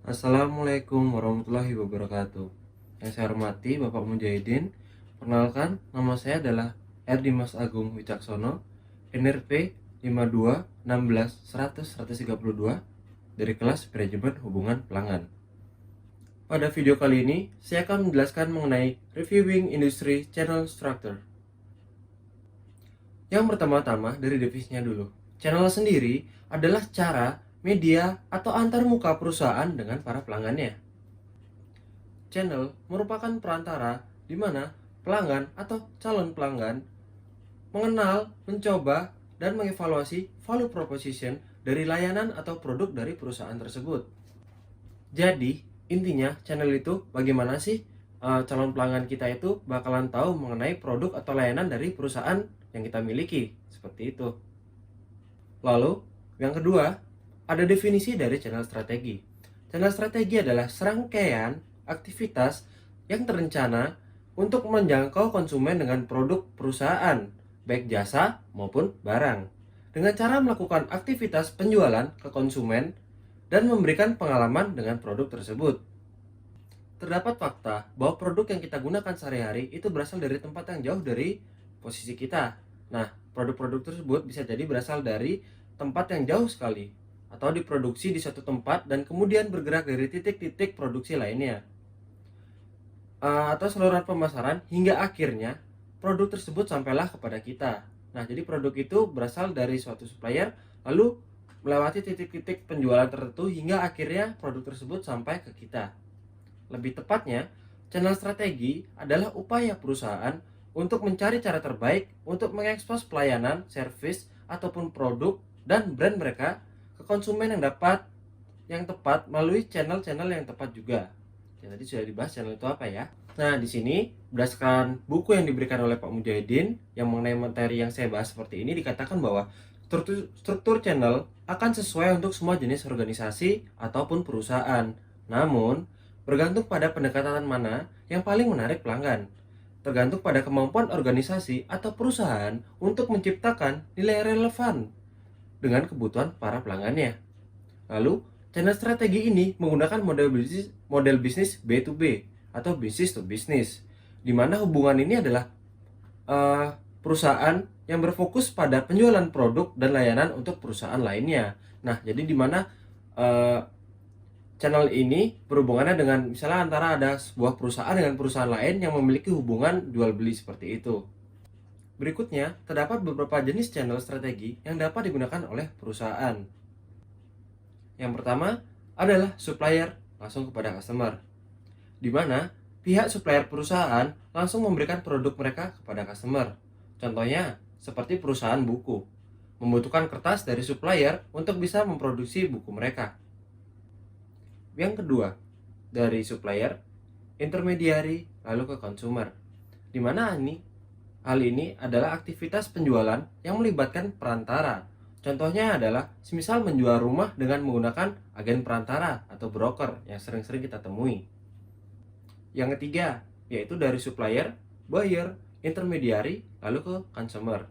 Assalamualaikum warahmatullahi wabarakatuh. Yang saya hormati Bapak Mujahidin. Perkenalkan, nama saya adalah R. Dimas Agung Wicaksono, NRP 52161132 dari kelas Manajemen Hubungan Pelanggan. Pada video kali ini, saya akan menjelaskan mengenai Reviewing Industry Channel Structure. Yang pertama-tama dari definisinya dulu. Channel sendiri adalah cara, media, atau antarmuka perusahaan dengan para pelanggannya. Channel merupakan perantara di mana pelanggan atau calon pelanggan mengenal, mencoba, dan mengevaluasi value proposition dari layanan atau produk dari perusahaan tersebut. Jadi, intinya channel itu bagaimana sih calon pelanggan kita itu bakalan tahu mengenai produk atau layanan dari perusahaan yang kita miliki. Seperti itu. Lalu, yang kedua, ada definisi dari channel strategi. Channel strategi adalah serangkaian aktivitas yang terencana untuk menjangkau konsumen dengan produk perusahaan, baik jasa maupun barang, dengan cara melakukan aktivitas penjualan ke konsumen dan memberikan pengalaman dengan produk tersebut. Terdapat fakta bahwa produk yang kita gunakan sehari-hari itu berasal dari tempat yang jauh dari posisi kita. Nah, produk-produk tersebut bisa jadi berasal dari tempat yang jauh sekali, atau diproduksi di suatu tempat dan kemudian bergerak dari titik-titik produksi lainnya, atau saluran pemasaran hingga akhirnya produk tersebut sampailah kepada kita. Nah, jadi produk itu berasal dari suatu supplier lalu melewati titik-titik penjualan tertentu hingga akhirnya produk tersebut sampai ke kita. Lebih tepatnya, channel strategi adalah upaya perusahaan untuk mencari cara terbaik untuk mengekspos pelayanan, servis, ataupun produk dan brand mereka ke konsumen yang tepat melalui channel-channel yang tepat juga. Ya, tadi sudah dibahas channel itu apa ya. Nah, di sini berdasarkan buku yang diberikan oleh Pak Mujahidin yang mengenai materi yang saya bahas seperti ini, dikatakan bahwa struktur channel akan sesuai untuk semua jenis organisasi ataupun perusahaan. Namun, bergantung pada pendekatan mana yang paling menarik pelanggan. Tergantung pada kemampuan organisasi atau perusahaan untuk menciptakan nilai relevan dengan kebutuhan para pelanggannya. Lalu, channel strategi ini menggunakan model bisnis B2B atau business to business, di mana hubungan ini adalah perusahaan yang berfokus pada penjualan produk dan layanan untuk perusahaan lainnya. Nah, jadi di mana channel ini berhubungannya dengan misalnya antara ada sebuah perusahaan dengan perusahaan lain yang memiliki hubungan jual beli seperti itu. Berikutnya, terdapat beberapa jenis channel strategi yang dapat digunakan oleh perusahaan. Yang pertama adalah supplier langsung kepada customer, di mana pihak supplier perusahaan langsung memberikan produk mereka kepada customer. Contohnya, seperti perusahaan buku, membutuhkan kertas dari supplier untuk bisa memproduksi buku mereka. Yang kedua, dari supplier, intermediary, lalu ke consumer, di mana hal ini adalah aktivitas penjualan yang melibatkan perantara. Contohnya adalah semisal menjual rumah dengan menggunakan agen perantara atau broker yang sering-sering kita temui. Yang ketiga, yaitu dari supplier, buyer, intermediary, lalu ke consumer,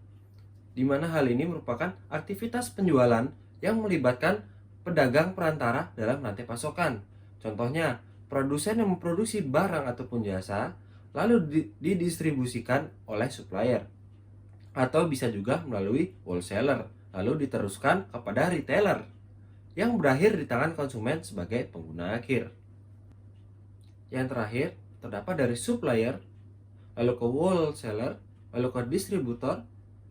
di mana hal ini merupakan aktivitas penjualan yang melibatkan pedagang perantara dalam rantai pasokan. Contohnya, produsen yang memproduksi barang ataupun jasa lalu didistribusikan oleh supplier, atau bisa juga melalui wholesaler lalu diteruskan kepada retailer yang berakhir di tangan konsumen sebagai pengguna akhir. Yang terakhir, terdapat dari supplier, lalu ke wholesaler, lalu ke distributor,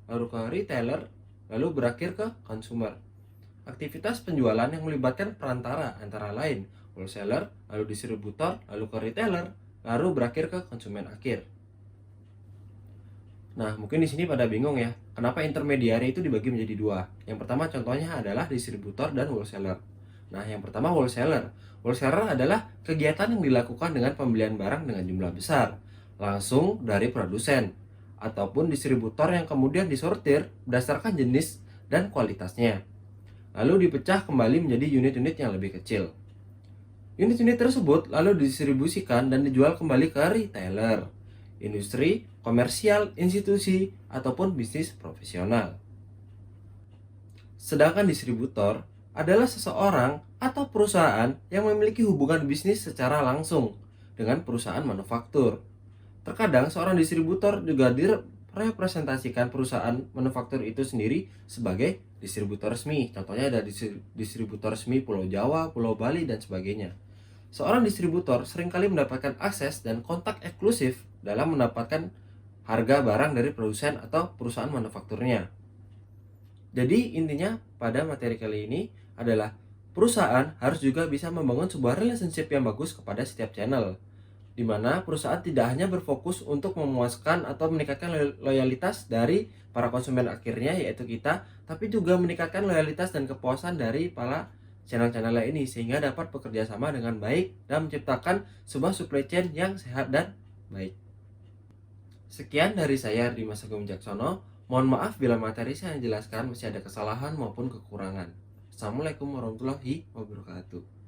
lalu ke retailer, lalu berakhir ke consumer. Aktivitas penjualan yang melibatkan perantara antara lain wholesaler, lalu distributor, lalu ke retailer, lalu berakhir ke konsumen akhir. Nah, mungkin di sini pada bingung ya, kenapa intermediary itu dibagi menjadi dua. Yang pertama contohnya adalah distributor dan wholesaler. Nah, yang pertama wholesaler. Wholesaler adalah kegiatan yang dilakukan dengan pembelian barang dengan jumlah besar, langsung dari produsen, ataupun distributor yang kemudian disortir berdasarkan jenis dan kualitasnya, lalu dipecah kembali menjadi unit-unit yang lebih kecil. Unit-unit tersebut lalu didistribusikan dan dijual kembali ke retailer, industri, komersial, institusi, ataupun bisnis profesional. Sedangkan distributor adalah seseorang atau perusahaan yang memiliki hubungan bisnis secara langsung dengan perusahaan manufaktur. Terkadang seorang distributor juga direpresentasikan perusahaan manufaktur itu sendiri sebagai distributor resmi. Contohnya ada distributor resmi Pulau Jawa, Pulau Bali, dan sebagainya. Seorang distributor seringkali mendapatkan akses dan kontak eksklusif dalam mendapatkan harga barang dari produsen atau perusahaan manufakturnya. Jadi intinya pada materi kali ini adalah perusahaan harus juga bisa membangun sebuah relationship yang bagus kepada setiap channel, di mana perusahaan tidak hanya berfokus untuk memuaskan atau meningkatkan loyalitas dari para konsumen akhirnya yaitu kita, tapi juga meningkatkan loyalitas dan kepuasan dari para channel-channel ini sehingga dapat bekerja sama dengan baik dan menciptakan sebuah supply chain yang sehat dan baik. Sekian dari saya Dimas Agung Wijaksono. Mohon maaf bila materi saya yang jelaskan masih ada kesalahan maupun kekurangan. Assalamualaikum warahmatullahi wabarakatuh.